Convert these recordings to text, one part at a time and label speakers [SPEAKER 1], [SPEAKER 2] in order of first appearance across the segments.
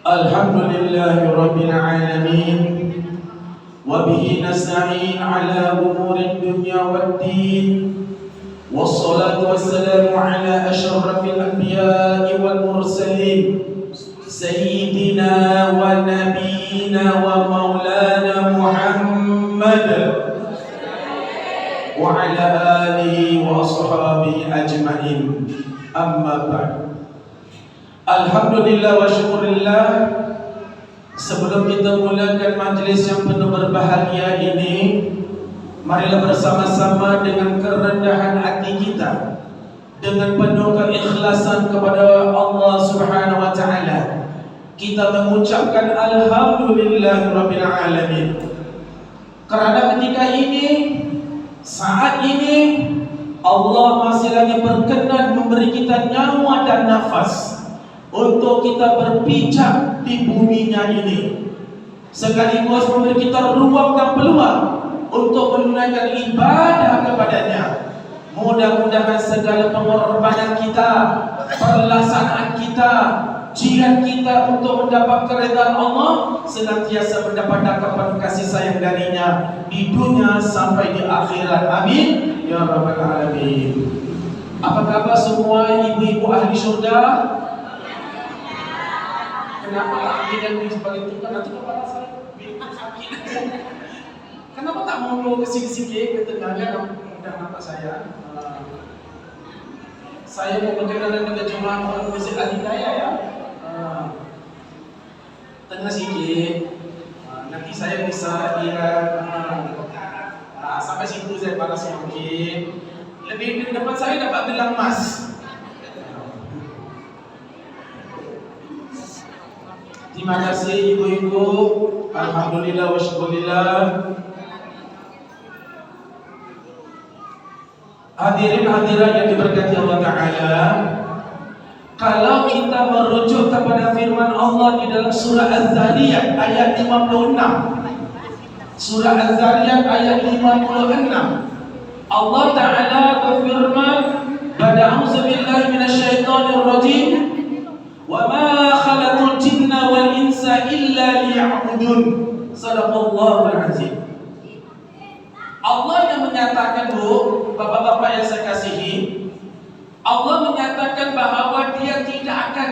[SPEAKER 1] Alhamdulillahi Rabbil Alamin. Wabihi nasta'in ala umuri dunya waddin. Wassalatu wassalamu ala ashrafil anbiya'i wal mursalin, Sayyidina wa nabiyina wa maulana Muhammad wa ala alihi wa ashabihi ajma'in. Amma ba'd. Alhamdulillah wa syukurillah. Sebelum kita mulakan majlis yang penuh berbahagia ini, marilah bersama-sama dengan kerendahan hati kita, dengan penuh keikhlasan kepada Allah Subhanahu wa taala, kita mengucapkan alhamdulillahirabbil alamin. Kerana ketika ini, saat ini, Allah masih lagi berkenan memberi kita nyawa dan nafas untuk kita berpijak di buminya ini, sekaligus memberi kita ruang dan peluang untuk menunaikan ibadah kepadanya. Mudah-mudahan segala pengorbanan kita, pelaksanaan kita, jihad kita untuk mendapat keridhaan Allah senantiasa mendapat dakapan kasih sayang darinya di dunia sampai di akhirat. Amin ya rabbal alamin. Apa kabar semua ibu-ibu ahli syurga? Kenapa amin dan sebagai itu kan nanti kepala saya sakit. Kenapa tak mau ke sini-sini ke tengahnya dan mata saya? Saya mau berkenalan dengan jemaah orang Masjid Al-Hidayah ya. Tengah sikit. Nanti saya bisa lihat sampai situ saya balas sedikit. Lebih di depan saya dapat gelang emas. Terima kasih ibu-ibu. Alhamdulillah wa syukurillah. Hadirin hadirat yang diberkati Allah Ta'ala, kalau kita merujuk kepada firman Allah di dalam surah Az-Zariyat ayat 56, surah Az-Zariyat ayat 56, Allah Ta'ala berfirman, "A'udzu billahi minasyaitonir rajim, wa ma khalaqul jinna wal insa illa liya'budun." Shadaqallahul azim. Allah yang menyatakan, Bu, bapak-bapak yang saya kasihi, Allah menyatakan bahawa Dia tidak akan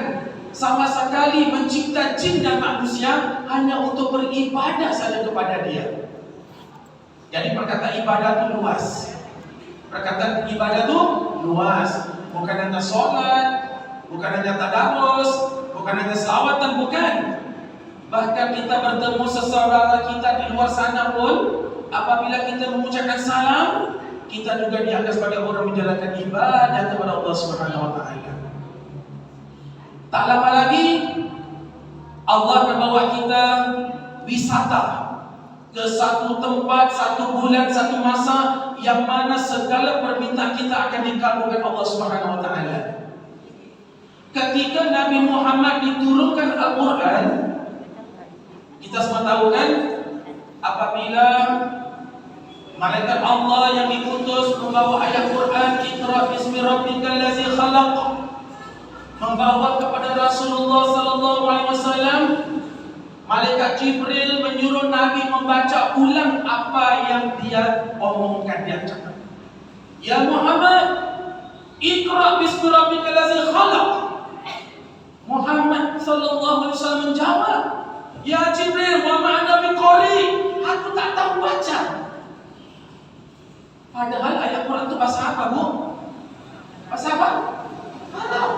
[SPEAKER 1] sama sekali mencipta jin dan manusia hanya untuk beribadah saja kepada Dia. Jadi perkataan ibadah itu luas. Perkataan ibadah itu luas. Bukan hanya sholat, bukan hanya tadarus, bukan hanya selawatan, bukan. Bahkan kita bertemu seseorang kita di luar sana pun, apabila kita mengucapkan salam, kita juga dianggap sebagai orang menjalankan ibadah kepada Allah Subhanahu wa taala. Tak lama lagi Allah membawa kita wisata ke satu tempat, satu bulan, satu masa yang mana segala permintaan kita akan dikabulkan Allah Subhanahu wa taala. Ketika Nabi Muhammad diturunkan Al-Quran, kita semua tahu kan, apabila malaikat Allah yang diutus membawa ayat Quran, "Iqra bismi rabbikal ladzi khalaq," membawa kepada Rasulullah sallallahu alaihi wasallam, malaikat Jibril menyuruh Nabi membaca ulang apa yang dia omongkan, dia cakap. "Ya Muhammad, Iqra bismi rabbikal ladzi khalaq." Muhammad sallallahu alaihi wasallam menjawab, "Ya Jibril, wa ma'ana biqari, aku tak tahu baca." Padahal ayat Quran itu bahasa apa, Bu? Bahasa apa? Arab.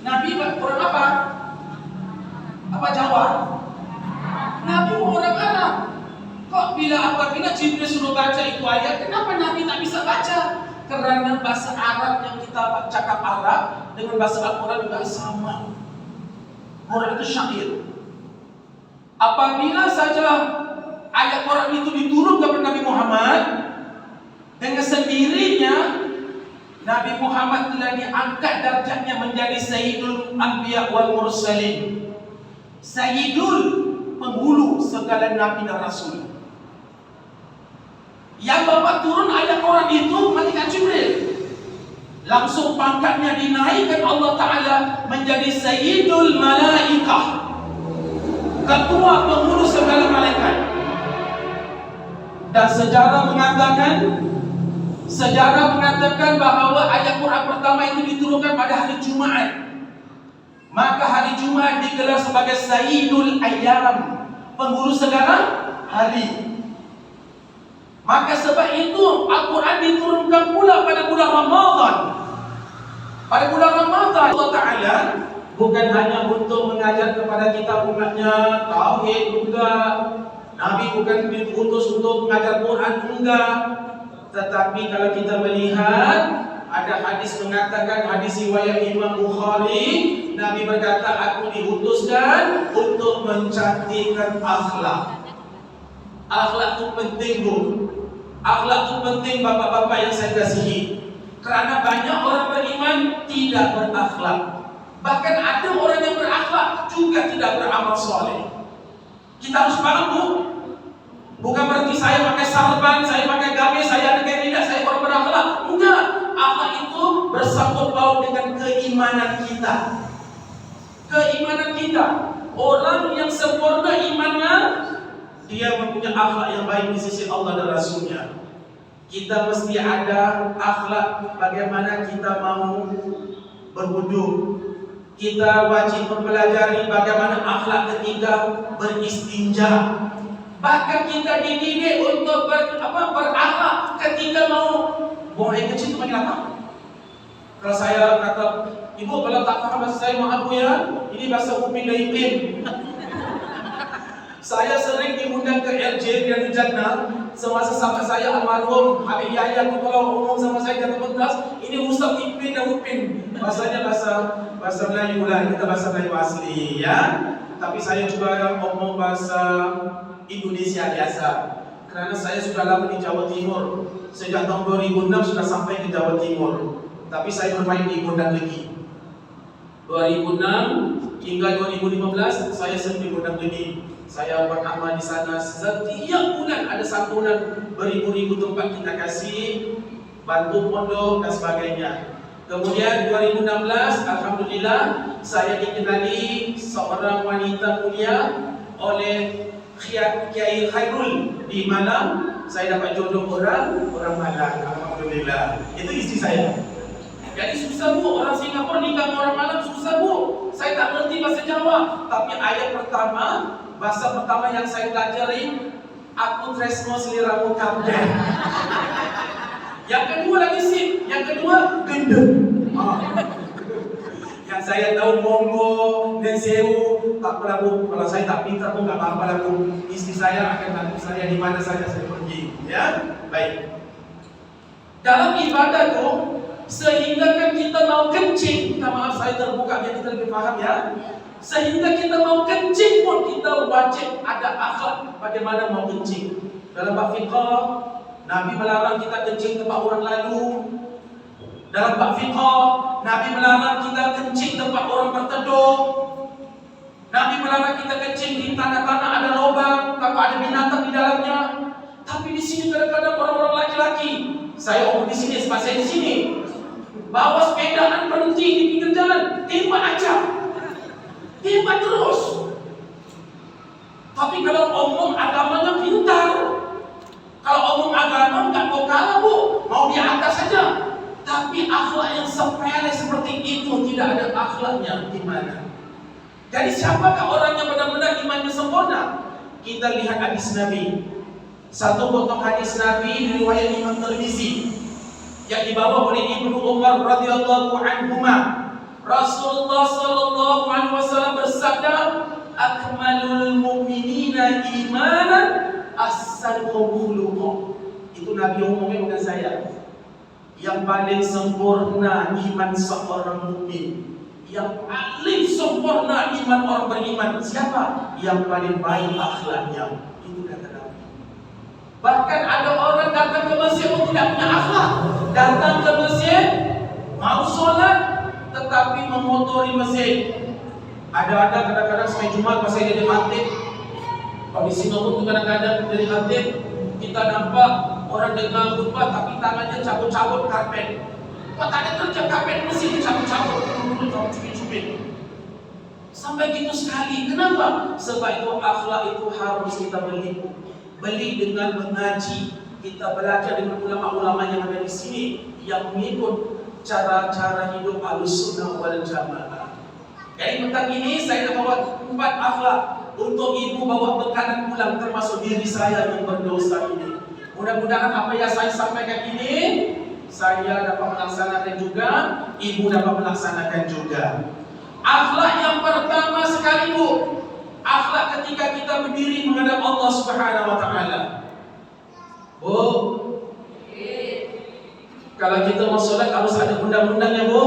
[SPEAKER 1] Nabi Quran apa? Apa Jawa? Nabi orang Arab. Kok apabila Jibril suruh baca itu ayat, kenapa Nabi tak bisa baca? Karena bahasa Arab yang kita cakap Arab dengan bahasa Al-Quran juga sama. Quran itu syair. Apabila saja ayat Quran itu diturunkan kepada Nabi Muhammad, dengan sendirinya Nabi Muhammad telah diangkat darjatnya menjadi Sayyidul Anbiya wal Mursalin, Sayyidul, penghulu segala Nabi dan Rasul. Yang bawa turun ayat Quran itu malaikat Jibril. Langsung pangkatnya dinaikkan Allah Ta'ala menjadi Sayyidul Malaikah, ketua pengurus segala malaikat. Dan sejarah mengatakan bahawa ayat Quran pertama itu diturunkan pada hari Jumaat. Maka hari Jumaat digelar sebagai Sayyidul Ayyam, pengurus segala hari. Maka sebab itu Al-Quran diturunkan pula pada bulan Ramadan. Pada bulan Ramadan Allah Ta'ala bukan hanya untuk mengajar kepada kita umatnya tauhid, enggak. Nabi bukan diutus untuk mengajar Quran, enggak. Tetapi kalau kita melihat ada hadis mengatakan, hadis riwayat Imam Bukhari, Nabi berkata, aku diutuskan untuk mencantikkan akhlak. Akhlak itu penting, Bu. Akhlak itu penting, bapak-bapak yang saya kasihi. Kerana banyak orang beriman tidak berakhlak. Bahkan ada orang yang berakhlak juga tidak beramal soleh. Kita harus paham, Bu. Bukan berarti saya pakai sarban, saya pakai gamis, saya ada tidak, saya orang berakhlak. Enggak. Akhlak itu bersangkut paut dengan keimanan kita. Keimanan kita. Orang yang sempurna imannya, dia mempunyai akhlak yang baik di sisi Allah dan Rasulnya. Kita mesti ada akhlak bagaimana kita mau berwudu. Kita wajib mempelajari bagaimana akhlak ketika beristinja. Bahkan kita dididik untuk berakhlak ketika mau buang air kecil itu panggil apa? Kalau saya kata, ibu kalau tak faham bahasa saya, maaf Bu ya, ini bahasa Upin dan Ipin. Saya sering diundang ke RJ dan Jannah semasa sahabat saya almarhum Habib Yahya. Kalau ngomong sama saya kata pedas, ini Ustaz Ipin dan Upin. Bahasanya bahasa Melayu lah, kita bahasa Melayu asli ya. Tapi saya juga ngomong bahasa Indonesia biasa. Kerana saya sudah lama di Jawa Timur. Sejak tahun 2006 sudah sampai ke Jawa Timur. Tapi saya bermain di Gondang Legi. 2006 hingga 2015 saya sering di Gondang Legi. Saya beramal di sana. Setiap bulan ada santunan beribu-ribu tempat kita kasih, bantu pondok dan sebagainya. Kemudian 2016 alhamdulillah saya dikenali seorang wanita mulia oleh Kiai Khairul di Malang. Saya dapat jodoh orang Malang, alhamdulillah. Itu istri saya. Jadi susah Bu, orang Singapura nikah orang Malang susah Bu. Saya tak ngerti bahasa Jawa, tapi ayat pertama, bahasa pertama yang saya pelajari, aku tresno seliramu kabeh. Yang kedua lagi sih, yang kedua gendeng. Yang saya tahu monggo dan sewu, tak apa Bu. Kalau saya tak pintar pun tak apa-apa lah Bu. Istri saya akan bantu saya di mana saja saya pergi. Ya, baik. Dalam ibadah tu, sehingga kan kita mau kencing, minta maaf saya terbuka biar kita lebih paham ya. Sehingga kita mau kencing pun kita wajib ada akhlak bagaimana mau kencing. Dalam bab fiqh, Nabi melarang kita kencing tempat orang lalu. Dalam bab fiqh, Nabi melarang kita kencing tempat orang berteduh. Nabi melarang kita kencing di tanah-tanah ada lubang, takut ada binatang di dalamnya. Tapi di sini kadang-kadang orang-orang laki-laki, saya omong di sini sebab saya di sini, bawa sepedaan berhenti di pinggir jalan, tembak aja, tembak terus. Tapi kalau omong agamanya pintar, kalau omong agama enggak mau kalah Bu, mau di atas saja. Tapi akhlak yang sepele seperti itu tidak ada akhlaknya gimana? Jadi siapakah orang yang benar-benar imannya sempurna? Kita lihat hadis Nabi. Satu potong hadis Nabi riwayat Imam Tirmizi yang dibawa oleh Ibnu Umar radhiyallahu anhuma. Rasulullah sallallahu alaihi wasallam bersabda, "Akmalul mu'minina imanan as-saduqu khuluqan." Itu Nabi umumnya bukan saya. Yang paling sempurna iman seorang mukmin, yang paling sempurna iman orang beriman siapa? Yang paling baik akhlaknya. Itu kata Nabi. Bahkan ada orang datang ke masjid pun tidak punya akhlak. Datang ke masjid mau solat tetapi memotori masjid. Ada kadang-kadang sampai Jumat pas saya jadi khatib. Kalau di Singapura kadang-kadang jadi khatib kita nampak orang dengar khutbah tapi tangannya cabut-cabut karpet. Kok tak ada kerja karpet mesti dicabut-cabut, cubit-cubit. Sampai gitu sekali. Kenapa? Sebab itu akhlak itu harus kita beli. Beli dengan mengaji. Kita belajar dengan ulama-ulama yang ada di sini yang mengikut cara-cara hidup Ahlussunnah wal Jamaah. Jadi petang ini saya nak bawa 4 akhlak untuk ibu bawa bekalan pulang, termasuk diri saya yang berdosa ini. Mudah-mudahan apa yang saya sampaikan ini saya dapat melaksanakan juga, ibu dapat melaksanakan juga. Akhlak yang pertama sekali Bu, akhlak ketika kita berdiri menghadap Allah Subhanahu wa taala. Bu, kalau kita mau sholat harus ada undang-undangnya Bu.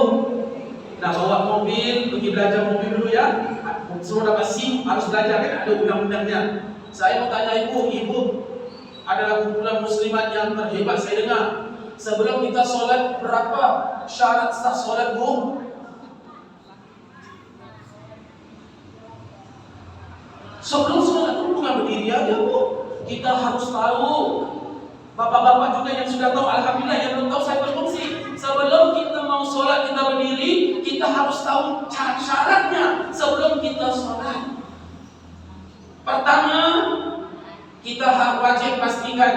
[SPEAKER 1] Nak bawa mobil, pergi belajar mobil dulu ya. Semua dapat SIM, harus belajar kan, ada undang-undangnya. Saya mau tanya ibu adalah kumpulan muslimat yang terhebat saya dengar. Sebelum kita sholat, berapa syarat sah sholat Bu? Sebelum sholat itu bukan berdiri aja Bu. Kita harus tahu. Bapak-bapak juga yang sudah tahu, alhamdulillah. Yang belum tahu saya berfungsi. Sebelum kita mau sholat, kita berdiri, kita harus tahu syaratnya sebelum kita sholat. Pertama, kita wajib pastikan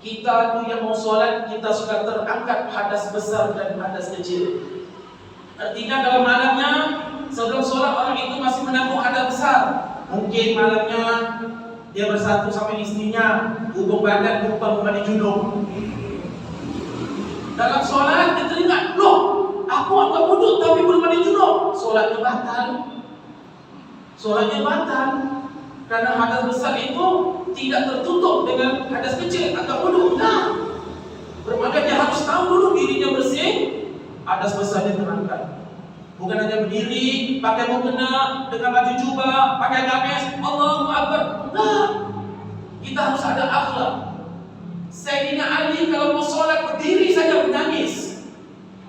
[SPEAKER 1] kita itu yang mau sholat, kita sudah terangkat hadas besar dan hadas kecil. Artinya kalau malamnya sebelum sholat orang itu masih menanggung hadas besar. Mungkin malamnya dia bersatu sama istrinya, hubung badan lupa mandi junub. Dalam sholat dia teringat, loh, aku angkat wudhu tapi belum mandi junub. Sholatnya batal. Sholatnya batal. Karena hadas besar itu tidak tertutup dengan hadas kecil atau wudhu. Nah, bermakna dia harus tahu dulu dirinya bersih, hadas besarnya terangkat. Bukan hanya berdiri, pakai mukena, dengan baju jubah, pakai gamis, Allahu Akbar. Nah, kita harus ada akhlak. Sayyidina Ali kalau mau sholat berdiri saja menangis.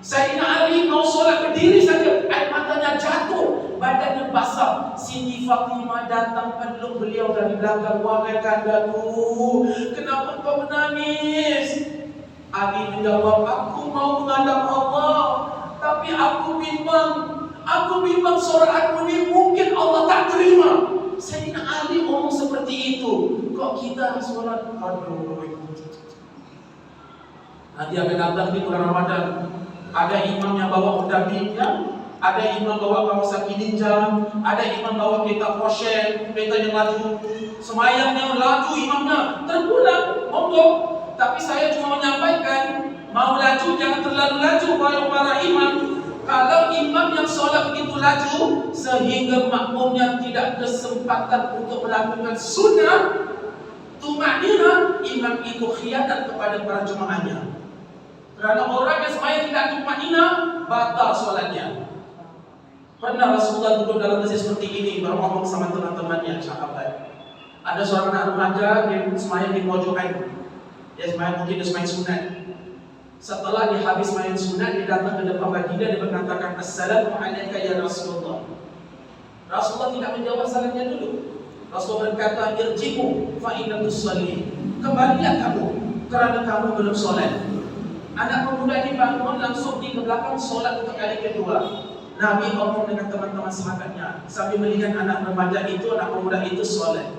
[SPEAKER 1] Sayyidina Ali mau sholat berdiri saja, air matanya jatuh, badannya basah. Siti Fatimah datang peluk beliau dari belakang. Wahai kandaku, kenapa kau menangis? Ali menjawab, aku mau menghadap Allah, tapi aku bimbang sholat aku ini mungkin Allah tak terima. Sayyidina Ali ngomong seperti itu. Kok kita sholat, aduh. Nanti akan datang di bulan Ramadan, ada imam yang bawa udabnya, ada imam bawa Kawasaki Ninja, ada imam bawa kereta Porsche, kereta yang laju, semayangnya laju imamnya, terpulang, monggo. Tapi saya cuma menyampaikan, mau laju jangan terlalu laju para imam. Kalau imam yang sholat begitu laju sehingga makmumnya tidak kesempatan untuk melakukan sunnah tumakninah, imam itu khianat kepada para jemaahnya. Karena orang yang semayang tidak tumakninah, batal sholatnya. Pernah Rasulullah duduk dalam masjid seperti ini, berngomong sama teman-temannya, sahabat. Ada seorang anak remaja yang semayang di pojokan. Dia semayang mungkin dia semayang sunat. Setelah dia habis main sunat, dia datang ke depan baginda, dia mengatakan, Assalamualaikum ya Rasulullah. Rasulullah tidak menjawab salamnya dulu. Rasulullah berkata, irji'u fa'inna tusalli. Kembalilah kamu, kerana kamu belum solat. Anak pemuda ini bangun langsung di belakang solat untuk kali kedua. Nabi ngomong dengan teman-teman sahabatnya sambil melihat anak remaja itu, anak pemuda itu solat.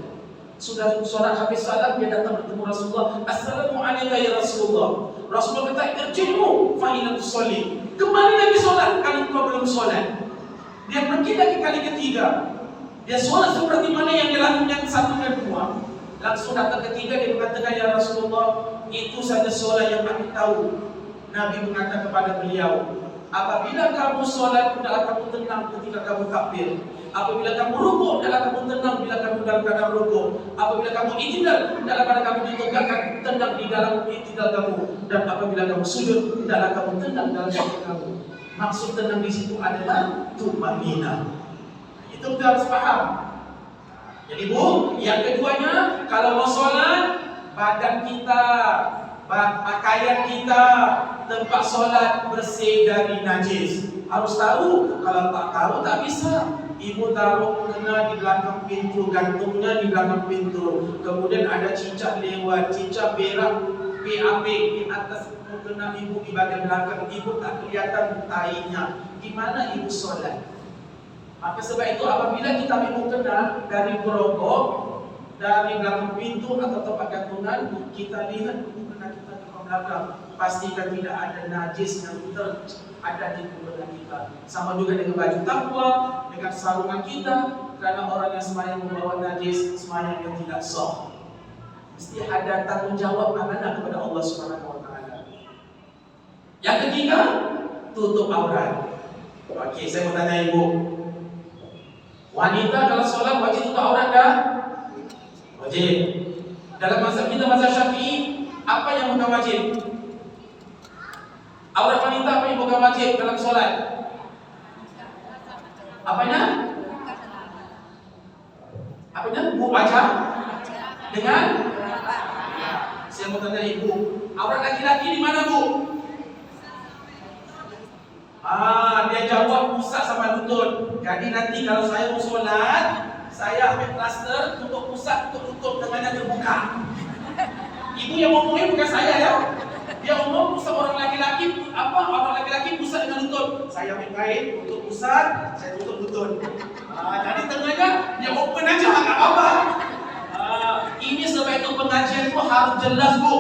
[SPEAKER 1] Sudah solat habis salam, dia datang bertemu Rasulullah. Assalamualaikum ya Rasulullah. Rasulullah kata, irji'u fa'inna tusalli. Kembali lagi solat kalau kau belum solat. Dia pergi lagi kali ketiga. Dia solat seperti mana yang dilakukan yang satu dan dua. Langsung datang ketiga, dia mengatakan, ya Rasulullah, itu saja solat yang aku tahu. Nabi mengatakan kepada beliau, apabila kamu solat, hendaklah kamu tenang ketika kamu takbir. Apabila kamu rukuk, hendaklah kamu tenang bila kamu dalam keadaan rukuk. Apabila kamu i'tidal, hendaklah pada kamu ditegakkan, tenang di dalam i'tidal kamu. Dan apabila kamu sujud, hendaklah kamu tenang dalam sujud kamu. Maksud tenang di situ adalah tumanina. Itu kita harus paham. Jadi Bu, yang keduanya, kalau mau sholat, badan kita, pakaian kita, tempat sholat bersih dari najis. Harus tahu, kalau tak tahu tak bisa. Ibu taruh mukena di belakang pintu, gantungnya di belakang pintu. Kemudian ada cicak lewat, cicak berak, PAP di atas mukena ibu di bagian belakang. Ibu tak kelihatan tainya. Di mana ibu sholat? Maka sebab itu apabila kita mau kenal dari gerobak, dari belakang pintu atau tempat gantungan, kita lihat mukena kita di belakang, pastikan tidak ada najis yang ada di tubuh kita. Sama juga dengan baju takwa, dengan sarungan kita, karena orang yang sembahyang membawa najis, sembahyangnya tidak sah. Mesti ada tanggung jawab amanah kepada Allah Subhanahu wa taala. Yang ketiga, tutup aurat. Okey, saya mau tanya ibu. Wanita kalau sholat wajib tutup aurat tak? Wajib. Dalam mazhab kita, mazhab Syafi'i, apa yang bukan wajib? Aurat wanita apa yang bukan wajib dalam sholat? Apanya? Apanya? Bu wajah? Dengan? Saya mau tanya ibu, aurat laki-laki di mana, Bu? Dia jawab pusat sama lutut. Jadi nanti kalau saya mau sholat, saya ambil plaster tutup pusat, tutup lutut dengan yang terbuka. Ibu yang ngomongin bukan saya ya. Dia ngomong pusat orang laki-laki, orang laki-laki pusat dengan lutut. Saya ambil kain untuk pusat, saya tutup lutut. Jadi tengahnya dia open aja, nggak apa-apa. Ini sebab itu pengajian itu harus jelas, Bu.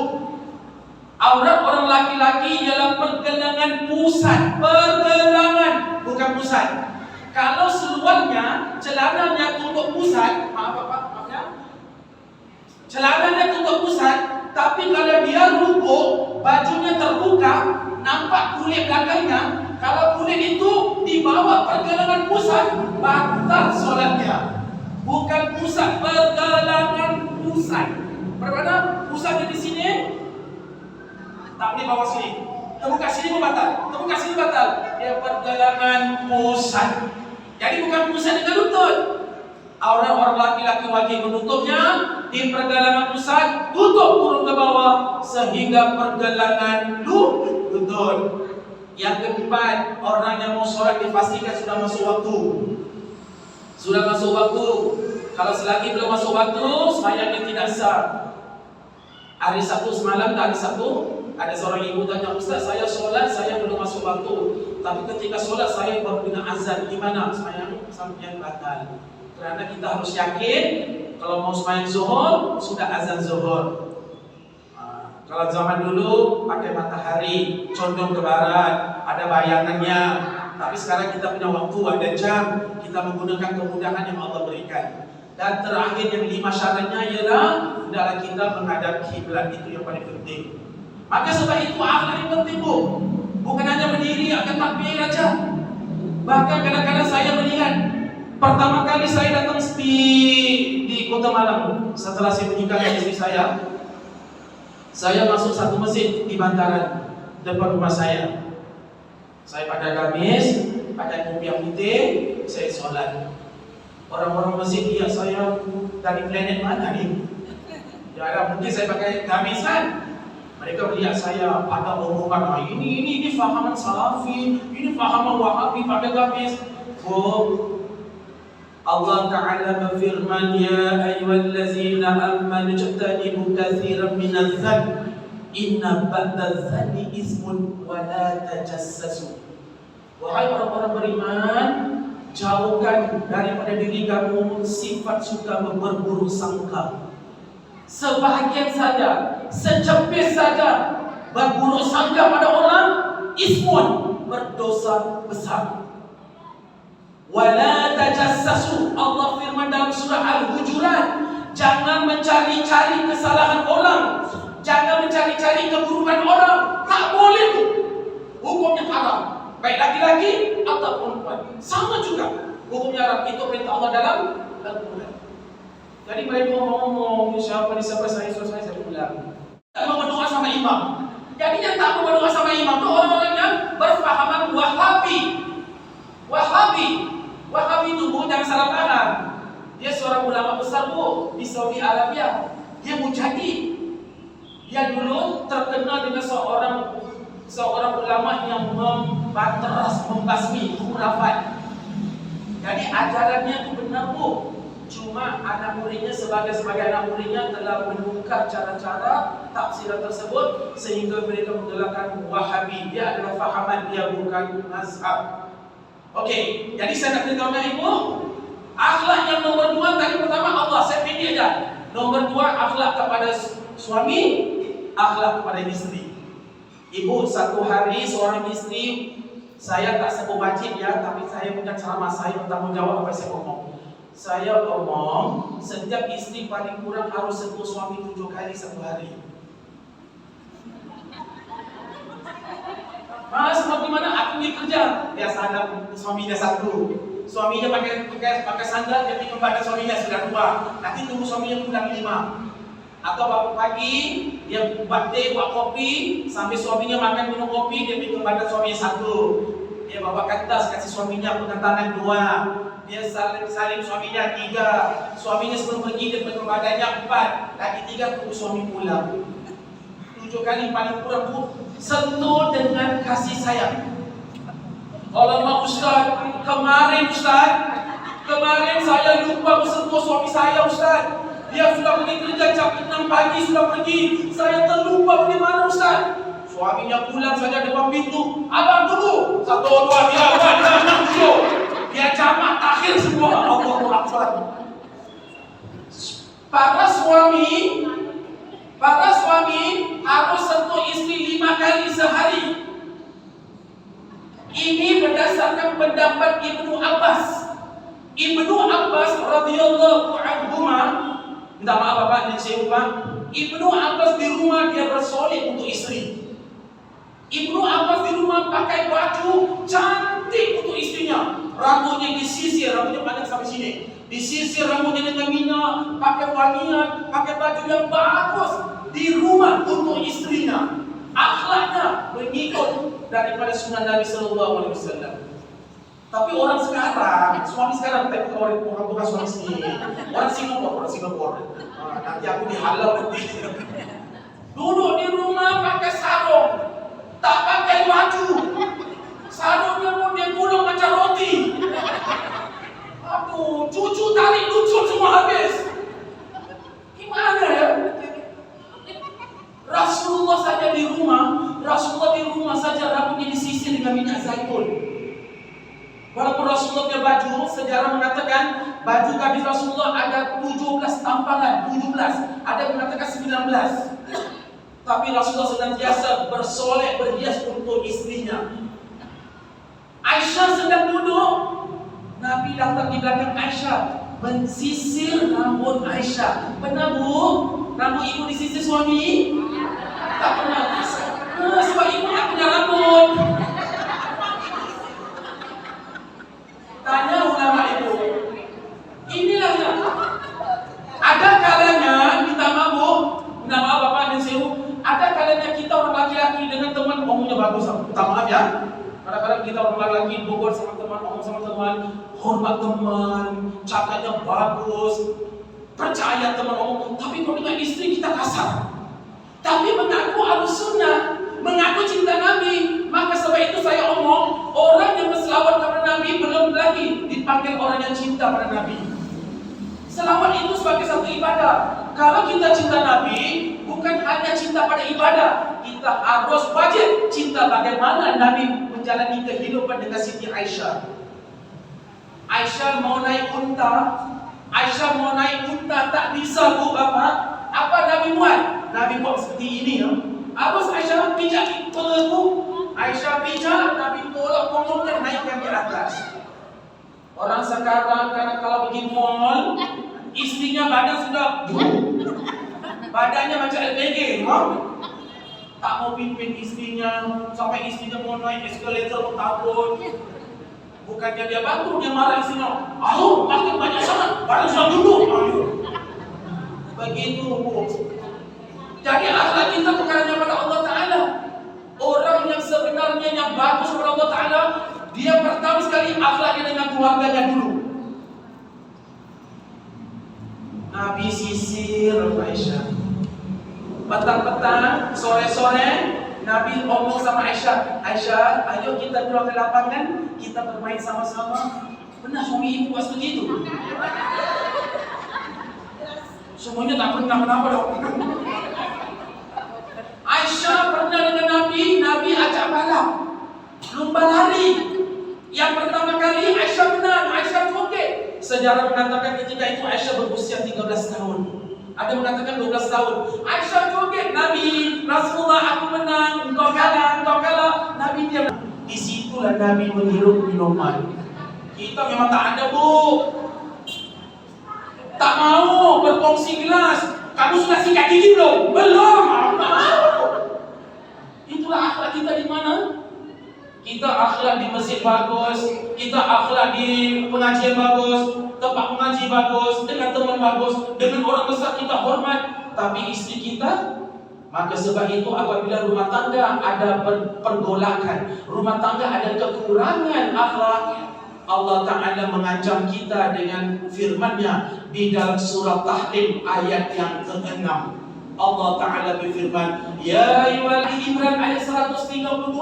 [SPEAKER 1] Aurat orang laki-laki ialah pergelangan pusat, pergelangan bukan pusat. Kalau seluarnya celananya tutup pusat, maafnya, celananya tutup pusat, tapi kalau dia rukuk, bajunya terbuka, nampak kulit belakangnya. Kalau kulit itu di bawah pergelangan pusat, batal solatnya. Bukan pusat, pergelangan pusat. Bermana pusatnya di sini? Tak boleh bawa sini. Terbuka sini pun batal. Terbuka sini batal. Dia pergelangan pusat. Jadi bukan pusat dengan lutut. Aurat orang laki-laki wajib menutupnya di pergelangan pusat, tutup turun ke bawah sehingga pergelangan lutut. Yang keempat, orang yang mau sholat dipastikan sudah masuk waktu. Sudah masuk waktu. Kalau selagi belum masuk waktu, sembahyangnya tidak sah. Hari Sabtu semalam, hari Sabtu ada seorang ibu tanya, Ustaz, saya sholat, saya belum masuk waktu. Tapi ketika sholat saya baru dengar azan. Gimana? Sembahyang batal. Karena kita harus yakin kalau mau sembahyang zuhur sudah azan zuhur. Kalau zaman dulu pakai matahari, condong ke barat, ada bayangannya. Tapi sekarang kita punya waktu, ada jam. Kita menggunakan kemudahan yang Allah berikan. Dan terakhir yang 5 syaratnya ialah hendaklah kita menghadap kiblat, itu yang paling penting. Maka sebab itu akhlak yang penting, Bu. Bukan hanya berdiri akan takbir aja. Bahkan kadang-kadang saya melihat, pertama kali saya datang di Kota Malang setelah saya menikah istri saya masuk satu masjid di bantaran depan rumah saya. Saya pakai gamis, pakai kopiah putih, saya sholat. Orang-orang masjid lihat saya dari planet mana ni? Ya, mungkin saya pakai gamis kan? Mereka melihat saya ada omongan, ini fahaman salafi, ini fahaman wahabi pada gamis. Allah Ta'ala berfirman, Ya ayyuhallazina amanu ijtanibu katsiran minadh-dhanb, inna ba'dadh-dhanbi ismun wa la tajassasu. Wahai orang-orang beriman, jauhkan daripada diri kamu sifat suka berburuk sangka. Sebahagian saja, secepis saja berburuk sangka pada orang, ismun, berdosa besar. Wala tajassasu, Allah firman dalam surah Al-Hujurat, jangan mencari-cari kesalahan orang, jangan mencari-cari keburukan orang. Tak boleh tu. Hukumnya haram. Baik laki-laki atau perempuan. Sama juga hukumnya haram. Itu perintah Allah dalam Al-Quran. Jadi mereka ngomong siapa saya ulang. Tak mau berdoa sama imam. Jadi yang tak mau berdoa sama imam itu orang-orang yang berfahaman Wahabi itu, Bu, jangan salah paham. Dia seorang ulama besar, Bu, di Saudi Arabia. Dia mujahid. Dia dulu terkenal dengan seorang ulama yang membasmi khurafat. Jadi ajarannya itu benar, Bu. Cuma anak muridnya sebagai anak muridnya telah menukar cara-cara tafsiran tersebut sehingga mereka menggelarkan Wahabi. Dia adalah fahaman, dia bukan mazhab. Okey, jadi saya nak beritahu dengan ibu, akhlak yang nomor 2 tadi pertama Allah, saya pilih aja. Nomor 2 akhlak kepada suami, akhlak kepada isteri. Ibu, satu hari seorang isteri, saya tak sebut wajib ya, tapi saya punya ceramah, saya bertanggungjawab apa yang saya omong. Saya omong, setiap isteri paling kurang harus sentuh suami 7 kali satu hari. Sebab di mana aku pergi kerja, dia sadar suaminya satu. Suaminya pakai sandal, dia pergi kepada suaminya sudah 2. Nanti tunggu suaminya pulang 5. Atau pagi dia buat teh, buat kopi, sampai suaminya makan minum kopi, dia pergi kepada suaminya 1. Dia bawa kertas kasih suaminya pegang tangan 2. Dia saling suaminya 3. Suaminya sebelum pergi dia pegang badannya 4. Lagi 3 tunggu suami pulang. 7 kali paling kurang bu. Sentuh dengan kasih sayang. Kalau mak Ustaz, kemarin saya lupa sentuh suami saya Ustaz. Dia sudah pergi kerja jam 6 pagi sudah pergi. Saya terlupa pergi mana Ustaz. Suaminya pulang saja depan pintu. Abang tunggu. 1, 2, 3, 4, 5, 6, 7. Dia jamak takhir semua. Allahu Akbar. Para suami harus sentuh istri 5 kali sehari. Ini berdasarkan pendapat Ibnu Abbas. Ibnu Abbas radhiyallahu anhuma, minta maaf Bapak dan saya lupa. Ibnu Abbas di rumah dia bersolek untuk istri. Ibnu Abbas di rumah pakai baju cantik untuk istrinya. Rambutnya disisir, rambutnya panjang sampai sini. Disisir rambutnya dengan minyak, pakai wangian, pakai baju yang bagus di rumah untuk istrinya. Akhlaknya mengikut daripada sunnah Nabi sallallahu alaihi wasallam. Tapi orang sekarang tapi orang bukan suami sini. Orang Singapura. Nanti aku dihalau nanti. Duduk di rumah pakai sarung, tak pakai baju. Sarungnya pun dia gulung macam roti. Aduh, cucu tarik lucut semua habis. Gimana ya? Rasulullah di rumah saja rambutnya disisir dengan minyak zaitun. Walaupun Rasulullah punya baju, sejarah mengatakan baju kabin Rasulullah ada 17 tampangan, 17. Ada yang mengatakan 19. Tapi Rasulullah senantiasa bersolek berhias untuk istrinya. Aisyah sedang duduk, Nabi datang di belakang Aisyah, mensisir rambut Aisyah. Pernah bu? Rambut ibu disisir suami? Tak pernah. Sebab ibu tak punya rambut. Tanya ulama itu. Inilah ya. Ada kalanya minta maaf Bapak dan Ibu. Ada kalanya kita orang laki-laki dengan teman omongnya bagus. Minta maaf ya. Kadang-kadang kita orang laki-laki bobot sama teman, omong sama teman, hormat teman, cakapnya bagus, percaya teman omong. Tapi kalau dengan istri kita kasar. Tapi mengaku Ahlussunnah, mengaku cinta Nabi. Maka sebab itu saya omong, orang yang berselawat kepada Nabi belum lagi dipanggil orang yang cinta pada Nabi. Selawat itu sebagai satu ibadah. Kalau kita cinta Nabi, bukan hanya cinta pada ibadah, kita harus wajib cinta bagaimana Nabi menjalani kehidupan dengan Siti Aisyah. Aisyah mau naik unta tak bisa bu Bapak. Apa Nabi buat? Nabi buat seperti ini ya. Harus Aisyah pijak perutku. Aisyah pijak, Nabi tolak punggungnya naikkan di atas. Orang sekarang kadang kalau pergi mall, istrinya badan sudah badannya macam LPG, tak mau pimpin istrinya, sampai istrinya mau naik eskalator takut. Bukannya dia bantu, dia marah istrinya. Makin banyak sangat, badan sudah duduk. Begitu bu. Jadi akhlak kita bukan hanya pada Allah Ta'ala. Orang yang sebenarnya yang bagus kepada Allah Ta'ala, dia pertama sekali akhlaknya dengan keluarganya dulu. Nabi sisir Aisyah. Petang-petang, sore-sore, Nabi ngomong sama Aisyah, ayo kita keluar ke lapangan, kita bermain sama-sama. Pernah suami ibu buat seperti itu? Semuanya tak pernah kenapa dong. Aisyah pernah dengan Nabi ajak balap, lomba lari. Yang pertama kali Aisyah menang, Aisyah joget. Sejarah mengatakan ketika itu Aisyah berusia 13 tahun. Ada mengatakan 12 tahun. Aisyah joget, Nabi, Rasulullah aku menang, engkau kalah. Nabi diam. Disitulah Nabi menghirup minuman. Kita memang tak ada, Bu. Tak mau berkongsi gelas. Kamu sudah sikat gigi belum? Belum. Tak mau. Itulah akhlak kita di mana? Kita akhlak di masjid bagus, kita akhlak di pengajian bagus, tempat mengaji bagus, dengan teman bagus, dengan orang besar kita hormat. Tapi istri kita, maka sebab itu apabila rumah tangga ada pergolakan, rumah tangga ada kekurangan akhlak, Allah Ta'ala mengancam kita dengan firman-Nya di dalam surah Tahrim ayat yang ke-6. Allah Ta'ala berfirman, Ya ayyuhal Imran ayat 132,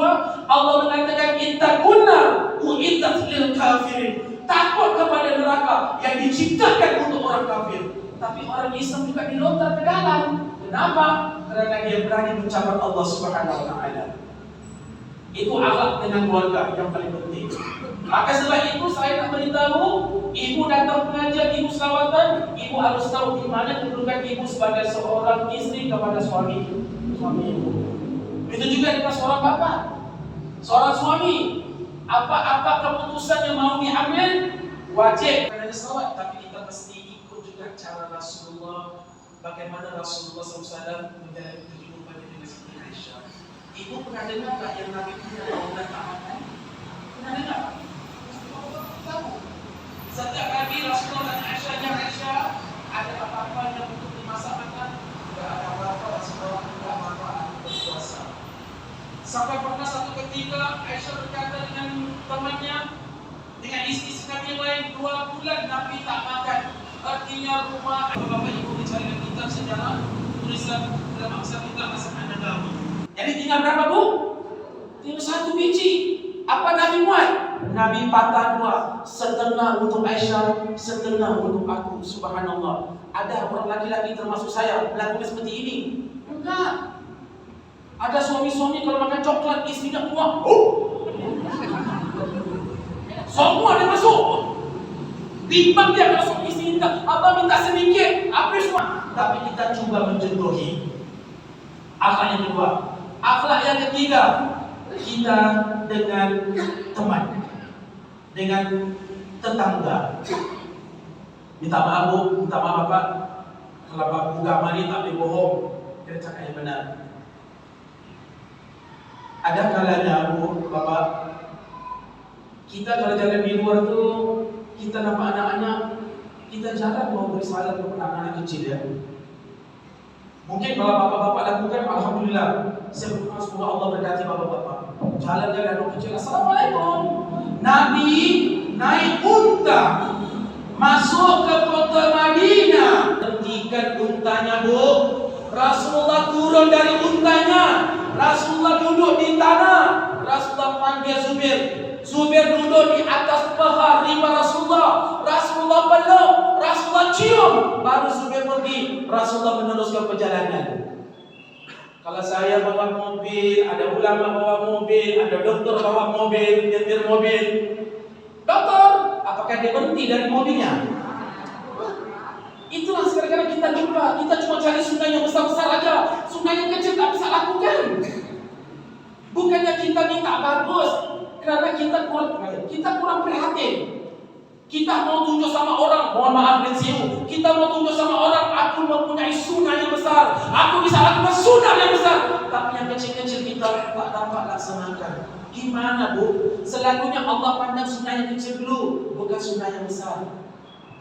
[SPEAKER 1] Allah mengatakan ittaqunna uiddat lil kafirin. Takut kepada neraka yang diciptakan untuk orang kafir. Tapi orang Islam juga dilontar ke dalam. Kenapa? Karena dia berani mencabar Allah Subhanahu wa Ta'ala. Itu akhlak dengan keluarga yang paling penting. Maka sebab itu saya nak beritahu, ibu datang pengajian, ibu selawatan, ibu harus tahu di mana kedudukan ibu sebagai seorang istri kepada suami ibu. Itu juga dengan seorang bapak, seorang suami. Apa-apa keputusan yang mau diambil wajib karena selawat, tapi kita mesti ikut juga cara Rasulullah. Bagaimana Rasulullah SAW menjalani kehidupannya dengan Siti Aisyah. Ibu pernah dengar tak yang Nabi punya bangunan tak makan? Pernah dengar? Tahu. Setiap kali Rasulullah dan Aisyah, ada apa-apa yang untuk dimasak makan? Tidak ada apa-apa, Rasulullah tidak makan berpuasa. Sampai pernah satu ketika Aisyah berkata dengan temannya, dengan istri Nabi yang lain, 2 bulan Nabi tak makan. Artinya rumah bapak ibu mencari kitab sejarah tulisan dalam aksara kita masakan Nabawi. Jadi tinggal berapa, Bu? Tinggal 1 biji. Apa Nabi buat? Nabi patah 2, setengah untuk Aisyah, setengah untuk aku. Subhanallah. Ada orang laki-laki termasuk saya melakukan seperti ini? Enggak. Ada suami-suami kalau makan coklat istrinya buang. Semua dia masuk. Timbang dia kalau suami istri minta, abang minta sedikit, habis semua. Tapi kita coba mencontohi. Akhlak yang kedua. Akhlak yang ketiga, kita dengan teman, dengan tetangga. Minta maaf, Bu, minta maaf Bapak. Kalau Bapak agama ini tak boleh bohong, kita cakap yang benar. Ada kalanya, Bu, Bapak, kita kalau jalan di luar tu, kita nampak anak-anak, kita jarang mau beri salam kepada anak-anak kecil ya. Mungkin kalau bapak-bapak lakukan, alhamdulillah. Saya berdoa semoga Allah berkati bapak-bapak. Jalan-jalan anak kecil, Assalamualaikum. Nabi naik unta masuk ke kota Madinah. Hentikan untanya, Bu. Rasulullah turun dari untanya. Rasulullah duduk di tanah. Rasulullah panggil Zubair. Zubair duduk di atas paha rimba Rasulullah. Rasulullah peluk, Rasulullah cium, baru Zubair pergi. Rasulullah meneruskan perjalanan. Kalau saya bawa mobil, ada ulama bawa mobil, ada dokter bawa mobil, nyetir mobil. Dokter, apakah dia berhenti dari mobilnya? Itulah sekarang kita lupa. Kita cuma cari sunnah yang besar-besar aja. Sunnah yang kecil tak bisa lakukan. Bukannya kita minta bagus, karena kita kurang prihatin. Kita mau tunjuk sama orang, mohon maaf pensiun. Kita mau tunjuk sama orang, aku mempunyai sunnah yang besar. Aku bisa lakukan sunnah yang besar. Tapi yang kecil-kecil kita tak dapat laksanakan. Gimana, Bu? Selalunya Allah pandang sunnah yang kecil dulu, bukan sunnah yang besar.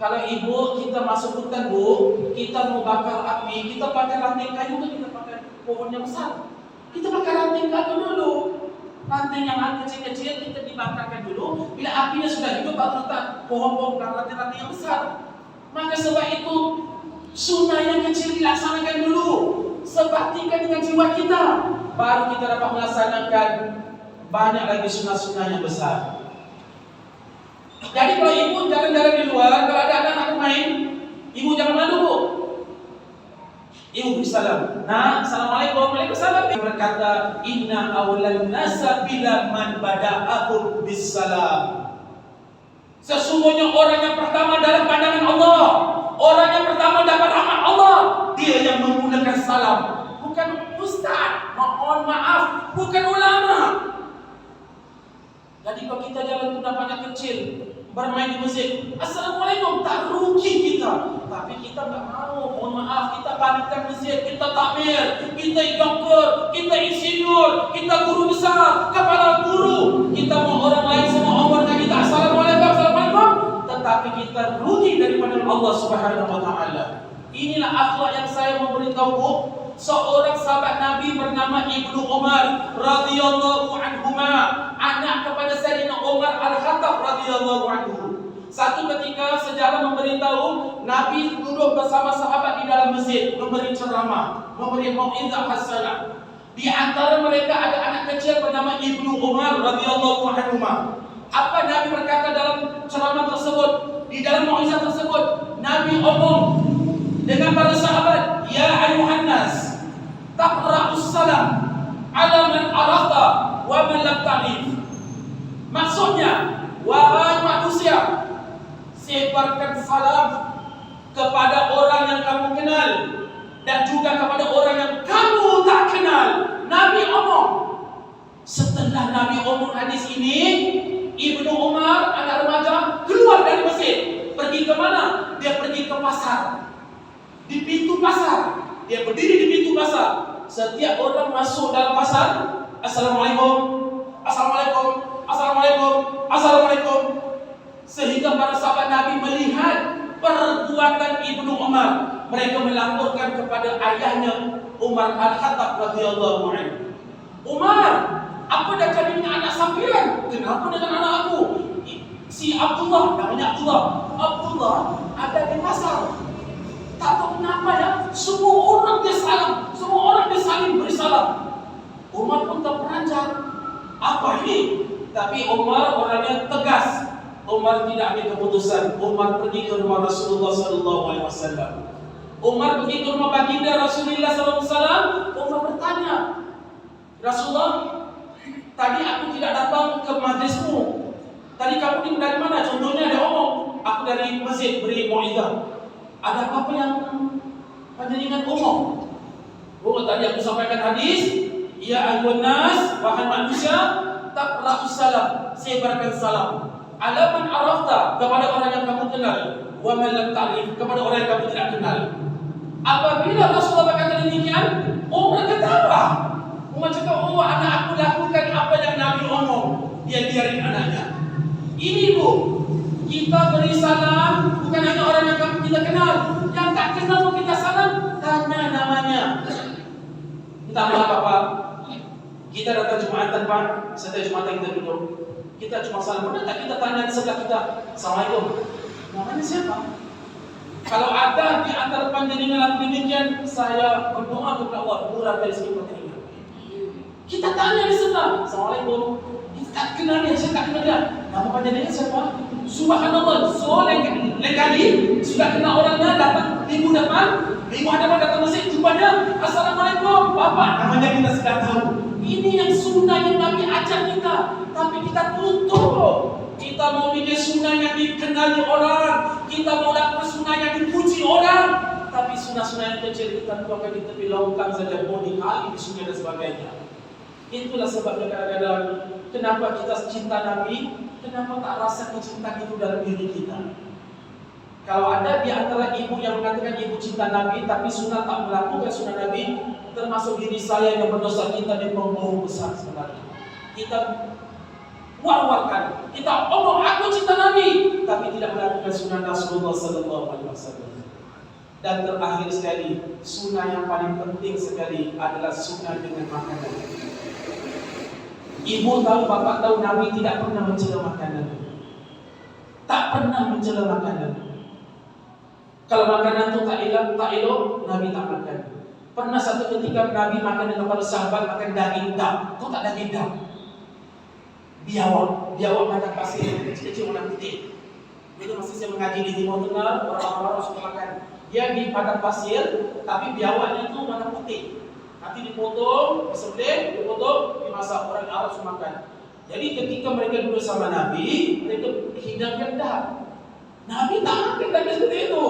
[SPEAKER 1] Kalau ibu kita masuk hutan, Bu, kita mau bakar api, kita pakai ranting kayu, kita pakai pohon yang besar. Kita pakai ranting kayu dulu. Ranting yang kecil-kecil kita dibakarkan dulu. Bila apinya sudah hidup, baru letak pohon-pohon dan ranting-ranting yang besar. Maka sebab itu sunnah yang kecil dilaksanakan dulu. Sebatikan dengan jiwa kita, baru kita dapat melaksanakan banyak lagi sunnah-sunnah yang besar. Jadi kalau ibu jalan-jalan di luar, kalau ada anak-anak main, ibu jangan malu, Bu. Ibu bersalam. Nah, assalamualaikum, waalaikumsalam. Dia berkata, Inna awlan nasa bila man bada'ahum bisalam. sesungguhnya orang yang pertama dalam pandangan Allah, orang yang pertama dapat rahmat Allah, dia yang menggunakan salam, bukan ustaz, mohon maaf, bukan ulama. Jadi kalau kita jalan tu dapat anak kecil bermain di masjid, assalamualaikum, tak rugi kita. Tapi kita tak mau, mohon maaf, kita balikan masjid, kita takmir, kita doktor, kita insinyur, kita guru besar, kepala guru. Kita mau orang lain semua umur dengan kita assalamualaikum, assalamualaikum, tetapi kita rugi daripada Allah Subhanahu wa taala. Inilah akhlak yang saya memberitahu. Seorang sahabat Nabi bernama Ibnu Umar radhiyallahu anhuma, anak kepada Sayyidina Umar Al-Khattab radhiyallahu anhu. Satu ketika sejarah memberitahu Nabi duduk bersama sahabat di dalam masjid memberi ceramah, memberi mau'izah hasanah. Di antara mereka ada anak kecil bernama Ibnu Umar radhiyallahu anhuma. Apa Nabi berkata dalam ceramah tersebut? Di dalam mau'izah tersebut Nabi omong dengan para sahabat, ya ayuhan nas, taqra'us salam ala man arafta wa man lam ta'rif. Maksudnya, wahai manusia, sebarkan salam kepada orang yang kamu kenal dan juga kepada orang yang kamu tak kenal. Nabi omong. Setelah Nabi omong hadis ini, Ibnu Umar anak remaja keluar dari masjid. Pergi ke mana? Dia pergi ke pasar. Di pintu pasar, dia berdiri di pintu pasar. Setiap orang masuk dalam pasar, assalamualaikum, assalamualaikum, assalamualaikum, assalamualaikum. Sehingga para sahabat Nabi melihat perbuatan Ibnu Umar. Mereka melaporkan kepada ayahnya Umar Al-Khattab radhiyallahu anhu. Umar, apa dah jadi dengan anak sampean? Kenapa dengan anak aku? Si Abdullah, namanya Abdullah. Abdullah ada di pasar. Tak tahu kenapa ya, semua orang dia salam, semua orang dia saling beri salam. Umar pun terperanjat. Apa ini? Tapi Umar orangnya tegas. Umar tidak ambil keputusan. Umar pergi ke rumah Rasulullah sallallahu alaihi wasallam. Umar pergi ke rumah baginda Rasulullah sallallahu alaihi wasallam. Umar bertanya, Rasulullah, tadi aku tidak datang ke majlismu. Tadi kamu dari mana? Contohnya dia omong, aku dari masjid beri mau'izah. Ada apa yang panjenengan omong? Oh, tadi aku sampaikan hadis, ya ayyuhan nas, wahai manusia, taqra'us salam, sebarkan salam. Ala man arafta, kepada orang yang kamu kenal, wa man lam ta'rif, kepada orang yang kamu tidak kenal. Apabila Rasulullah berkata demikian, Umar ketawa. Umar cakap, oh anak aku lakukan apa yang Nabi omong. Dia biarin anaknya. Ini bu, kita beri salam bukan hanya orang yang kita kenal, yang tak kenal pun kita salam, tanya namanya. Minta maaf Bapak, kita datang Jumatan Pak, setiap Jumatan kita duduk, kita cuma salam. Pernah tak kita tanya sebelah kita, assalamualaikum, namanya siapa? Kalau ada di antara panjenengan laku demikian, saya berdoa kepada Allah murah dari segi panjenengan. Kita tanya di sebelah, assalamualaikum, kita tak kenal dia, saya tak kenal dia, nama panjenengan siapa? Subhanallah, so lain kali sudah kenal orangnya, datang minggu depan, minggu hadapan datang masjid, jumpanya assalamualaikum, Bapak, namanya kita sudah tahu. Ini yang sunnah yang Nabi ajar kita, tapi kita tutup. Kita mau bikin sunnah yang dikenali orang, kita mau lakukan sunnah yang dipuji orang, tapi sunnah-sunnah yang kecil kita tuangkan di tepi longkang saja, mau dikali di sungai dan sebagainya. Itulah sebabnya kadang-kadang kenapa kita cinta Nabi. Kenapa tak rasa kecintaan itu dalam diri kita? Kalau ada di antara ibu yang mengatakan ibu cinta Nabi, tapi sunnah tak melakukan sunnah Nabi, termasuk diri saya yang berdosa, kita di pembohong besar sebenarnya. Kita war-warkan, kita omong aku cinta Nabi, tapi tidak melakukan sunnah Rasulullah sallallahu alaihi wasallam. Dan terakhir sekali, sunnah yang paling penting sekali adalah sunnah dengan makanan. Ibu tahu, bapak tahu, Nabi tidak pernah mencela makanan. Tak pernah mencela makanan. Kalau makanan itu tak elok, Nabi tak makan. Pernah satu ketika Nabi makan dengan para sahabat, makan daging dam. Itu tak daging dam. Biawak makan pasir, kecil-kecil warna putih. Itu masih saya mengaji di Timur Tengah, orang-orang suka makan. Dia di padang pasir, tapi biawaknya itu warna putih. Nanti dipotong, disembelih, dipotong, dimasak. Orang Arab suka makan. Jadi ketika mereka duduk sama Nabi, mereka hidangkan dah. Nabi tak makan Nabi seperti itu.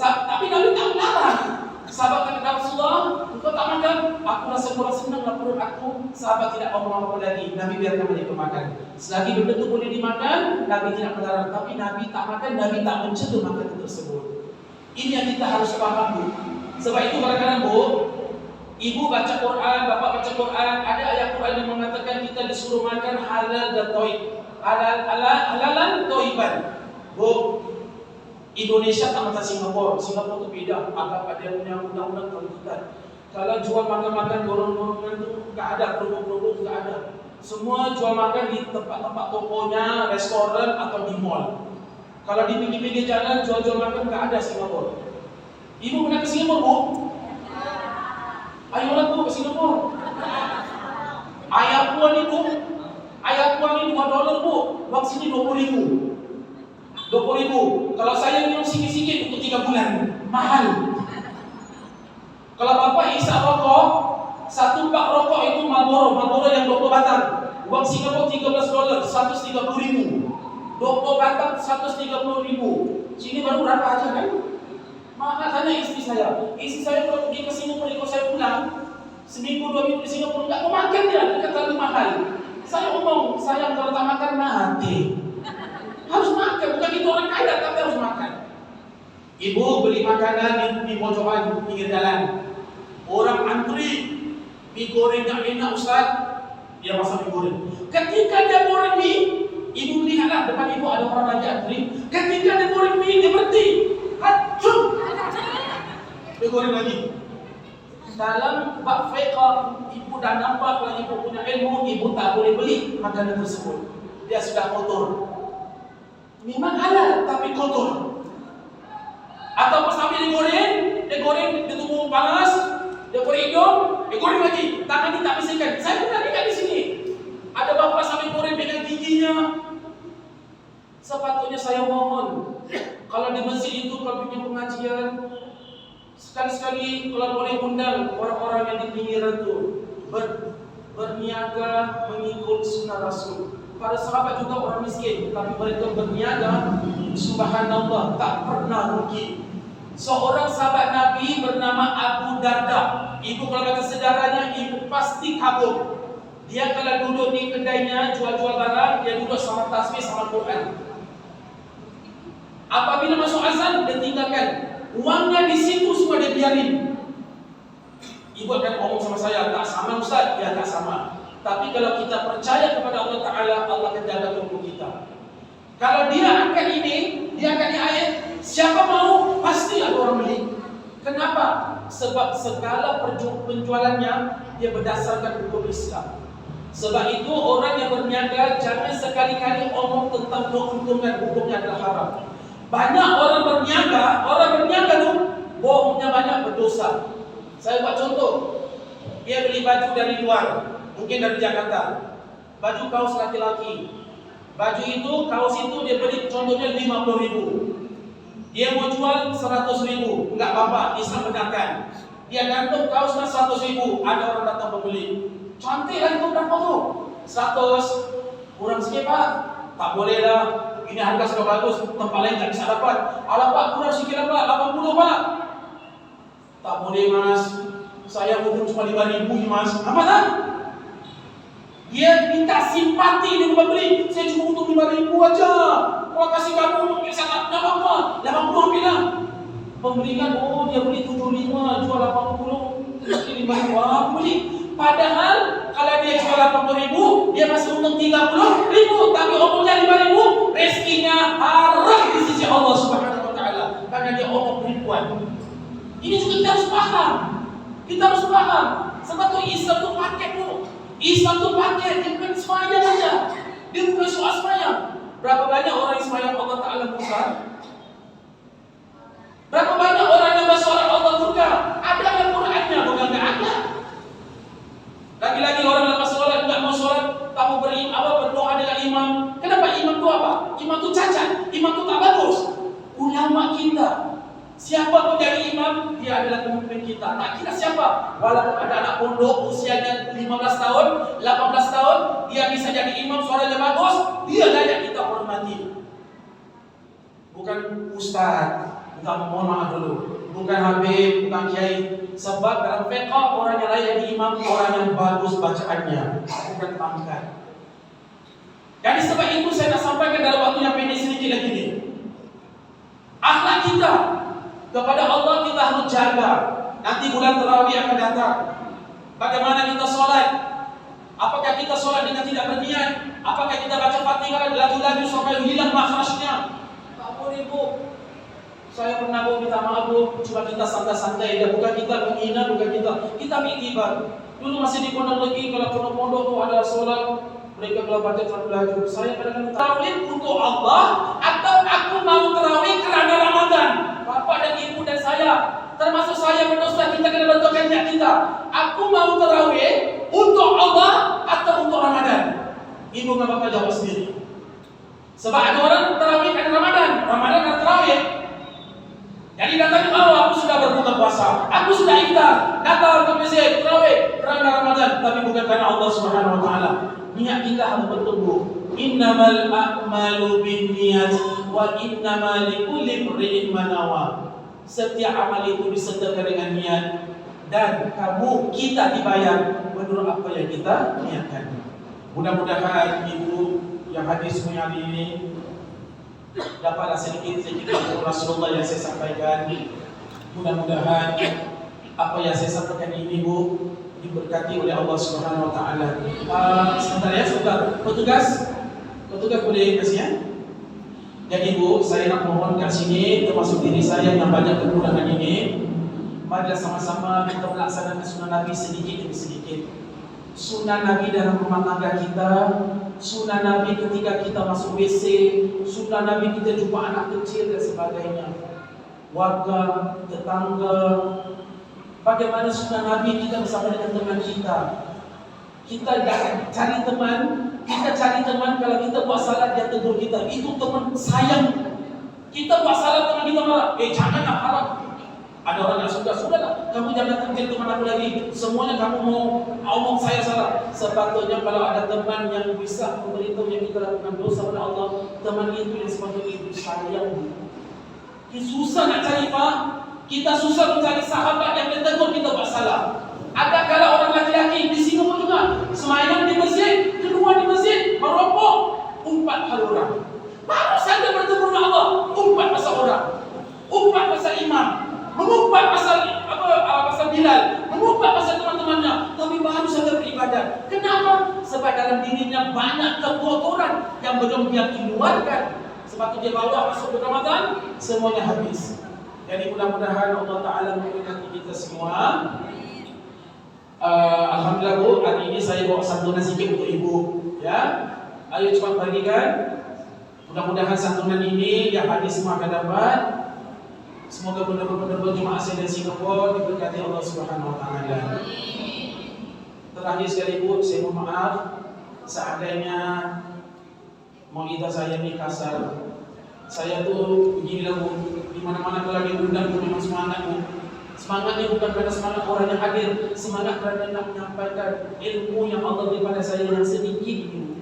[SPEAKER 1] Tapi Nabi tak melarang. Sahabat kata Rasulullah, engkau tak makan, aku rasa kurang senang lah perut aku. Sahabat tidak mau apa lagi. Nabi biarkan mereka makan. Selagi benda itu boleh dimakan, Nabi tidak melarang. Tapi Nabi tak makan, Nabi tak mencela makanan tersebut. Ini yang kita harus paham, Bu. Sebab itu kadang-kadang, Bu, ibu baca Quran, bapak baca Quran, ada ayat Quran yang mengatakan kita disuruh makan halal dan toib. Halalan toiban. Bu, Indonesia tak macam Singapura. Singapura tu beda. Agak ada punya undang-undang kerugian. Kalau jual makan-makan dorong-dorongan tu tak ada, produk-produk tak ada. Semua jual makan di tempat-tempat tokonya, restoran atau di mall. Kalau di pinggir-pinggir jalan jual-jual makan tak ada Singapura. Ibu pernah ke Singapura, Bu? Ayolah Bu ke Singapura. Ayam puan ni Bu, ayam puan ni $2 Bu. Bang sini 20,000. 20,000. Kalau saya minum sikit-sikit untuk 3 bulan, mahal. Kalau bapak isap rokok, satu pak rokok itu Marlboro yang 20 batang. Uang Singapura $13, $130,000. 20 batang $130,000. Sini baru berapa aja kan? Mahal. Tanya istri saya. Istri saya kalau pergi ke Singapura, kalau saya pulang seminggu 2 minggu di Singapura, enggak mau makan dia, dekat terlalu mahal. Saya ngomong, sayang kalau tak makan mati. Harus makan, bukan itu orang kaya tapi harus makan. Ibu beli makanan di pojokan pinggir jalan. Orang antri mie goreng tak enak Ustaz, dia masak mie goreng. Ketika dia goreng mie, ibu lihatlah depan ibu ada orang lagi antri. Ketika dia goreng mie, dia berhenti. Hacum. Dia goreng lagi. Dalam bab fiqh, ibu dah nampak kalau ibu punya ilmu, ibu tak boleh beli makanan tersebut. Dia sudah kotor. Memang halal tapi kotor. Atau pas sampai dia goreng, dia tunggu panas, dia goreng hidung, dia goreng lagi. Tangan ni tak bersihkan. Saya pernah lihat di sini. Ada bapak sampai goreng dengan giginya. Sepatutnya saya mohon, kalau di masjid itu kalau bikin pengajian, sekali-sekali kalau boleh undang orang-orang yang di pinggiran itu berniaga mengikut sunnah Rasul. Para sahabat juga orang miskin, tapi mereka berniaga, subhanallah, tak pernah rugi. Seorang sahabat Nabi bernama Abu Darda. Ibu kalau kata sejarahnya, ibu pasti kagum. Dia kalau duduk di kedainya jual-jual barang, dia duduk sama tasbih sama Quran. Apabila masuk azan, dia tinggalkan. Uangnya di situ semua dia biarin. Ibu akan ngomong sama saya, tak sama Ustaz? Ya tak sama. Tapi kalau kita percaya kepada Allah Ta'ala, Allah akan jaga tubuh kita. Kalau dia angkat ini, dia angkat ini ayat, siapa mau, pasti ada orang beli. Kenapa? Sebab segala penjualannya, dia berdasarkan hukum Islam. Sebab itu orang yang berniaga, jangan sekali-kali omong tentang keuntungan, hukumnya adalah haram. Banyak orang berniaga tu, bohongnya banyak, berdosa. Saya buat contoh, dia beli baju dari luar, mungkin dari Jakarta, baju kaos laki-laki. Baju itu, kaos itu dia beli contohnya 50,000. Dia mau jual 100,000, enggak apa-apa, Islam benarkan. Dia gantung kaosnya 100,000, ada orang datang membeli. Cantik lah itu berapa tu? 100, kurang sikit Pak. Tak boleh lah, ini harga sudah bagus, tempat lain tak bisa dapat. Alah Pak, kurang sikit lah Pak, 80 Pak. Tak boleh Mas, saya pun cuma 5,000 Mas. Apa tak? Dia minta simpati dengan pembeli. Saya cuma untuk 5,000 aja. Kalau kasih kamu, saya tak apa-apa. 80 ambil lah. Pembeli kan, oh dia beli 75, jual 80, 5,000, aku beli. Padahal kalau dia jual 80,000, dia masih untung 30,000. Tapi omongnya 5,000, rezekinya haram di sisi Allah Subhanahu Wa Taala. Karena dia omong ribuan. Ini juga kita harus paham. Kita harus paham. Sebab tu Islam tu paket tu. Islam tu paket, dia bukan semayang saja. Dia bukan soal semayang. Berapa banyak orang yang semayang Allah Ta'ala murka? Berapa banyak orang yang bersolat Allah murka? Ada yang Qurannya, bukan tak ada. Lagi-lagi orang lepas solat, tak mau solat, tak mau berdoa dengan imam. Kenapa imam tu apa? Imam tu cacat, imam tu tak bagus. Ulama kita Siapa pun jadi imam, dia adalah pemimpin kita. Tak kira siapa. Walaupun ada anak pondok usianya 15 tahun, 18 tahun, dia bisa jadi imam, suaranya bagus, dia layak kita hormati. Bukan ustaz, mohon maaf dulu. Bukan habib, bukan kiai. Sebab dalam fiqh orang yang layak jadi imam orang yang bagus bacaannya, bukan pangkat. Jadi sebab itu saya nak sampaikan dalam waktu yang pendek sedikit lagi ni. Akhlak kita kepada Allah kita harus jaga. Nanti bulan tarawih akan datang. Bagaimana kita solat? Apakah kita solat dengan tidak berniat? Apakah kita baca Fatihah laju-laju sampai hilang makhrajnya? Tak boleh, Bu. Saya pernah, Bu, minta maaf, Bu. Cuma kita santai-santai. Dan bukan kita menghina, bukan kita mengiktibar. Dulu masih di pondok lagi, kalau pondok-pondok tu ada solat, mereka kalau baca laju. Saya kadang-kadang tarawih untuk Allah atau aku mau tarawih kerana Ramadan. Bapak dan ibu dan saya, termasuk saya berdosa, kita kena betulkan niat kita. Aku mau tarawih untuk Allah atau untuk Ramadan. Ibu dan bapak jawab sendiri. Sebab ada orang tarawih kerana Ramadan kerana tarawih. Jadi datang, aku sudah berbuka puasa, aku sudah iftar, datang ke masjid tarawih kerana Ramadan, tapi bukan kerana Allah Subhanahu Wa Taala. Niat kita harus betul, Bu. Innamal a'malu binniyat wa innamal likulli imri'in ma nawa. Setiap amal itu disertakan dengan niat dan kita dibayar menurut apa yang kita niatkan. Mudah-mudahan ibu yang hadir semua hari ini dapatlah sedikit Rasulullah yang saya sampaikan. Mudah-mudahan apa yang saya sampaikan ini, Bu, diberkati oleh Allah Subhanahu Wa Taala. Sebentar ya, sebentar. Petugas boleh kasih ya. Jadi, Bu, saya nak mohon kat sini, termasuk diri saya yang banyak kekurangan ini, marilah sama-sama kita melaksanakan sunnah Nabi sedikit demi sedikit. Sunnah Nabi dalam rumah tangga kita, sunnah Nabi ketika kita masuk WC, sunnah Nabi kita jumpa anak kecil dan sebagainya. Warga, tetangga, bagaimana sunnah Nabi kita bersama dengan teman kita. Kita cari teman kalau kita buat salah dia tegur kita. Itu teman sayang. Kita buat salah teman kita marah. Janganlah haram. Ada orang yang sudahlah. Kamu jangan tegur teman aku lagi. Semuanya kamu mau omong saya salah. Sepatutnya kalau ada teman yang bisa memberitahu yang kita lakukan dosa pada Allah, teman itu yang sepatutnya itu sayang. Kita susah nak cari, Pak. Kita susah mencari sahabat yang tegur kita buat salah. Ada kala orang laki-laki di sini pun juga sembahyang di masjid, keluar di masjid, merokok, umpat hal orang. Baru saja bertemu dengan Allah, umpat pasal orang, umpat pasal imam, mengumpat pasal pasal Bilal, mengumpat pasal teman-temannya, tapi baru saja beribadah. Kenapa? Sebab dalam dirinya banyak kekotoran yang belum dia keluarkan. Sebab itu dia bawa masuk ke Ramadan, semuanya habis. Jadi mudah-mudahan Allah Ta'ala memberkati kita semua. Alhamdulillah, Bu, hari ini saya bawa santunan sikit untuk Ibu, ya. Ayo cepat bagikan. Mudah-mudahan santunan ini yang hadir semua akan dapat. Semoga benar-benar jemaah saya dari Singapura diberkati Allah Subhanahu Wa Taala. Terakhir sekali, Bu, saya mohon maaf seandainya mau'idah saya ini kasar. Saya tuh beginilah, Bu, di mana-mana kalau diundang itu memang semangat, Bu. Semangatnya bukan karena semangat orang yang hadir, semangat kerana nak menyampaikan ilmu yang Allah beri pada saya yang sedikit ini.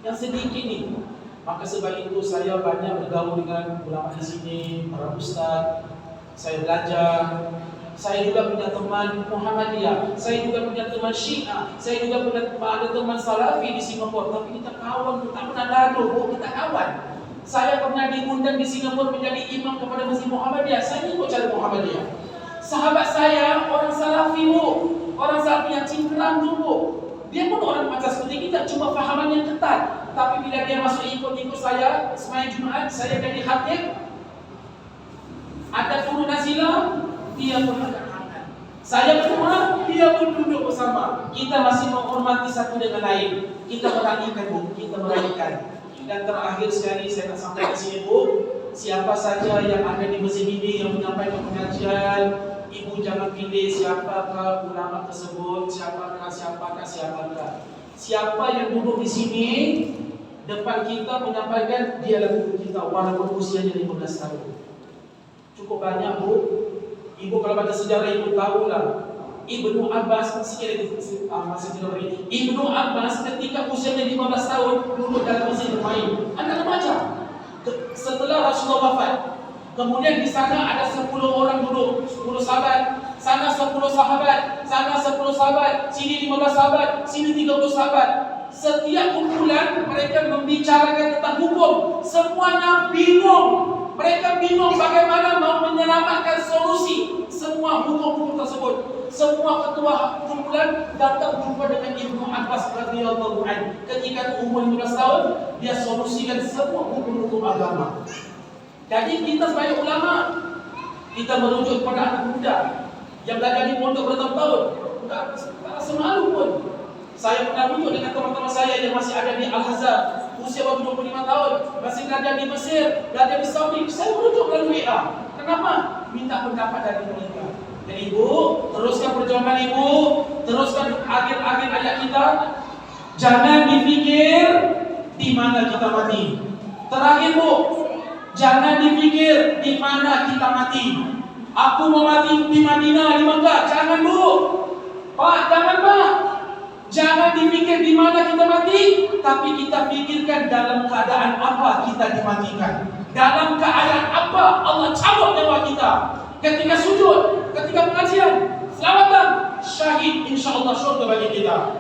[SPEAKER 1] Yang sedikit ini. Maka sebab itu saya banyak bergaul dengan ulama di sini, para ustaz. Saya belajar. Saya juga punya teman Muhammadiyah, saya juga punya teman Syiah, saya juga punya ada teman Salafi di Singapura. Tapi kita kawan, tak pernah lalu, Bu, kita kawan. Saya pernah diundang di Singapura menjadi imam kepada Masjid Muhammadiyah. Saya ikut cara Muhammadiyah. Sahabat saya orang Salafi, Bu, orang Salafi yang cingkrang dulu. Dia pun orang macam seperti kita, cuma fahaman yang ketat. Tapi bila dia masuk ikut saya sembahyang Jumaat, saya jadi khatib. Ada furu nazilah, dia pun angkat tangan. Saya berdoa, dia pun duduk bersama. Kita masih menghormati satu dengan lain. Kita meraihkan, Bu, kita meraihkan. Dan terakhir sekali saya nak sampaikan sini, Bu, siapa saja yang ada di masjid ini yang menyampaikan pengajian, Ibu jangan pilih siapakah ulama tersebut, siapakah. Siapa yang duduk di sini depan kita menyampaikan, dialah guru kita walaupun usianya 15 tahun. Cukup banyak bu. Ibu kalau baca sejarah ibu tahulah. Ibnu Abbas masih tidak beri. Ibnu Abbas ketika usianya 15 tahun duduk dalam masjid bermain. Anak remaja. Setelah Rasulullah wafat, kemudian di sana ada 10 orang duduk, 10 sahabat, sana 10 sahabat, sana 10 sahabat, sini 15 sahabat, sini 30 sahabat. Setiap kumpulan mereka membicarakan tentang hukum. Semuanya bingung. Mereka bingung bagaimana mau menyelamatkan solusi semua hukum-hukum tersebut. Semua ketua kumpulan datang jumpa dengan Ibnu Abbas radhiyallahu anhu. Ketika umur 15 tahun, dia solusikan semua hukum-hukum agama. Jadi kita sebagai ulama, kita merujuk kepada anak muda yang belajar di pondok bertahun-tahun. Enggak rasa malu pun. Saya pernah rujuk dengan teman-teman saya yang masih ada di Al-Azhar, usia baru 25 tahun, masih belajar di Mesir, belajar di Saudi. Saya merujuk melalui WA. Kenapa? Minta pendapat dari mereka. Jadi ibu, teruskan perjuangan ibu, teruskan akhir-akhir ayat kita. Jangan dipikir di mana kita mati. Terakhir bu, jangan dipikir di mana kita mati. Aku mau mati di Madinah, di Mekah. Jangan bu. Pak, jangan pak. Jangan dipikir di mana kita mati, tapi kita pikirkan dalam keadaan apa kita dimatikan. Dalam keadaan apa Allah cabut nyawa kita. Ketika sujud, ketika pengajian, selamatan, syahid, insyaAllah syurga bagi kita.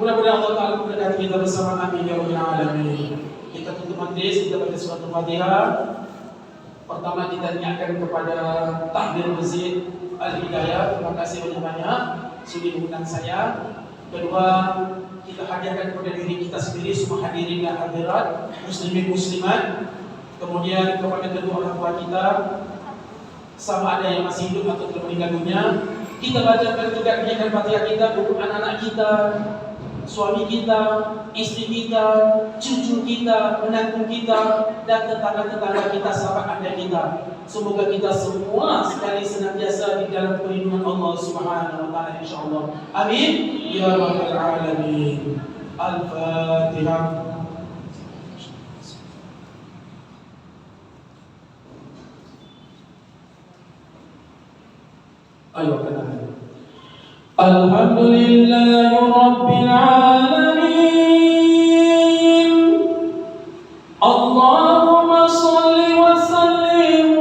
[SPEAKER 1] Mudah-mudahan Allah Ta'ala memberkati kita bersama. Amin ya rabbal alamin. Kita tutup majlis, kita baca surat Al-Fatihah. Pertama kita niatkan kepada takbir masjid Al-Hidayah. Terima kasih banyak-banyak sudah mengundang saya. Kedua, kita hadiahkan kepada diri kita sendiri, semua hadirin dan hadirat, muslimin muslimat. Kemudian kepada kedua orang tua kita, sama ada yang masih hidup atau telah meninggal dunia, kita bacakan juga niatkan Fatihah kita untuk anak-anak kita, suami kita, istri kita, cucu kita, menantu kita, dan tetangga-tetangga kita, sahabat anda kita. Semoga kita semua sekali senantiasa di dalam perlindungan Allah Subhanahu wa taala insyaallah. Amin ya rabbal alamin. Al-Fatihah. Ayo kita. Alhamdulillahi rabbil alamin. Allahumma shalli wa sallim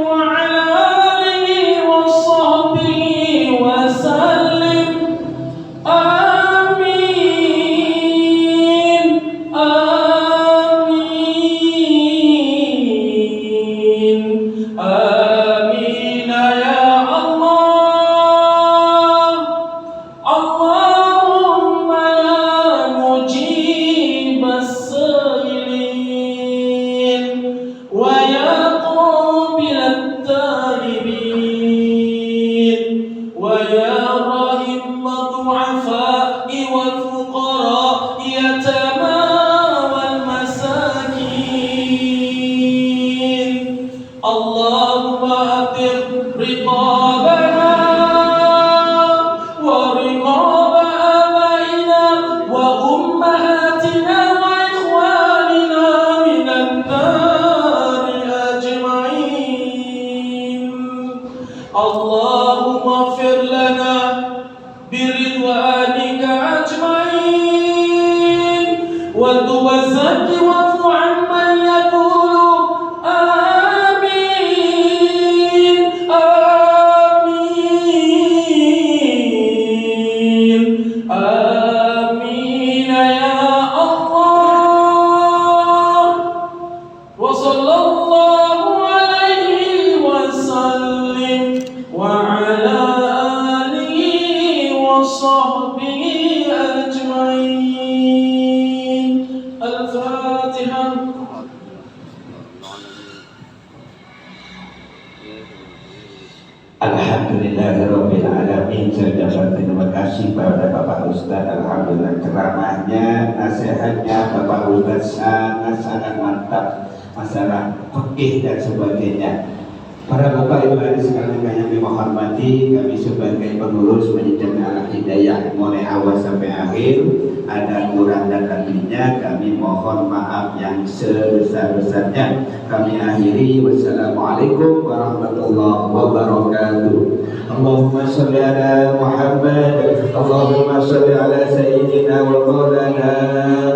[SPEAKER 2] Alhamdulillahirabbil alamin. Saya ucapkan terima kasih kepada Bapak Ustaz. Alhamdulillah ceramahnya, nasihatnya Bapak Ustaz sangat-sangat mantap. Masalah fikih dan sebagainya. Para bapak ibu hadirin sekalian yang kami hormati, kami sebagai pengurus Masjid Al Hidayah mulai awal sampai akhir ada kurang dan lebihnya, kami mohon maaf yang sebesar-besarnya. Kami akhiri, wassalamualaikum warahmatullahi wabarakatuh. Allahumma sholli ala Muhammad, Allahumma sholli ala sayyidina wa maulana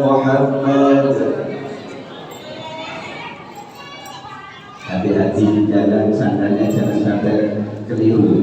[SPEAKER 2] Muhammad. Hati-hati di jalan, sandalnya jangan sampai keliru.